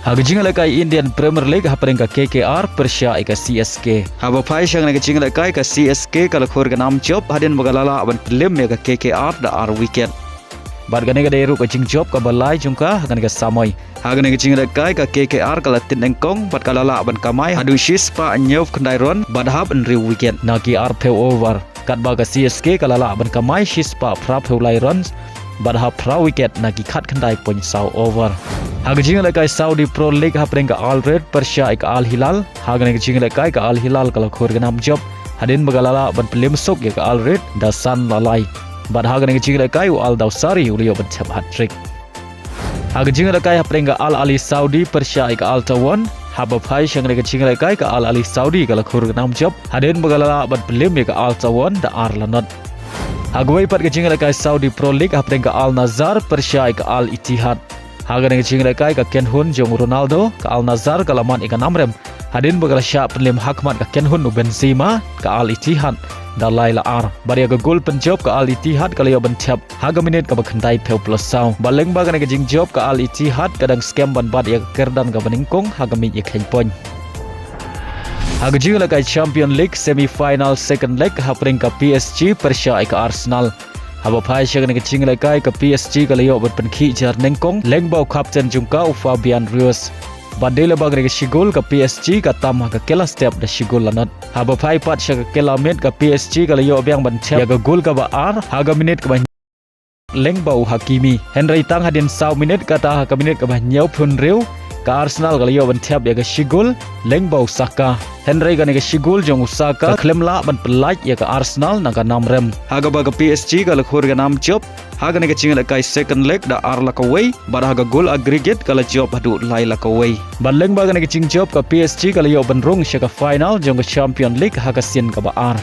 Haga jinga lekai Indian Premier League haparing ka KKR Persia ika CSK. Haba pai syang naga jinga lekai ka CSK kala khur ka nam job hadin bagalala aban Liem ka KKR da ar weekend. Bad gane ka deru ka jing job ka balai jungka gane ka samoi. Haga naga jinga lekai ka KKR kala tin engkong bad kalala aban kamai hadu shispa anyov kandai ron bad hab en riu weekend. Nagi ar peu over. Kat ba ka CSK kalala aban kamai shispa prap hulai runs bad hab pra wicket nagi khat kandai point saw over. Haga jinga lekai Saudi Pro League haparing ka Al Red Persia ika Al Hilal. Haga naga jinga lekai ka Al Hilal kala khur ka nam job hadin bagalala ban pelim sok ya ka Al Red da san lalai. Bad haga naga jinga lekai Al Dawsari ulio ban chap hat trick. Haga jinga lekai haparing ka Al Ali Saudi Persia ika Al Tawan. Haba phai syang naga jinga lekai ka Al Ali Saudi kala khur ka nam job hadin bagalala ban pelim ya ka Al Tawan da ar lanot. Hagway pat ka jinga lekai Saudi Pro League haparing ka Al Nazar Persia ika Al Ittihad. Haga naga jinga lekai ka Kynhun jong Ronaldo ka Al Nazar ka laman ika namrem hadin bagala sya penlim Hakhmat ka Kynhun Benzema ka Al Ittihad da laila ar bari ga gol penjob ka Al Ittihad ka liyo benchap haga minit ka bakhandai peu plus saw baleng baga naga jing job ka Al Ittihad kadang scam ban bad ya kerdan ka beningkong haga mi ya khain point. Haga jinga lekai Champion League semi final second leg haparing ka PSG Persia ika Arsenal. Haba phai syang naga jinga lekai ka PSG ka liyo berpenkhi jar nengkong lengbau kapten jungka Fabian Ruiz. Bandela bag naga shigol ka PSG ka tam ka kela step da shigol lanat. Haba phai pat syang ka kela minit ka PSG ka liyo biang ban chep ya ka gol ka ba ar haga minit ka ba lengbau Hakimi. Henry tang hadin saw minit kata ka minit ka ba nyau phun riu ka Arsenal ka liyo ban chep ya ka shigol lengbau Saka. Henry ka naga shigol jong Saka Khlem la ban pelaj ya ka Arsenal naga namrem. Haga ba ka PSG ka lakhur ka nam job haga naga jinga lekai second leg da ar la ka way bar haga gol aggregate kala job hadu lai la ka way. Baleng ba ka naga jing job ka PSG ka liyo ban rung sya ka final jong ka Champion League haga sin ka ba ar.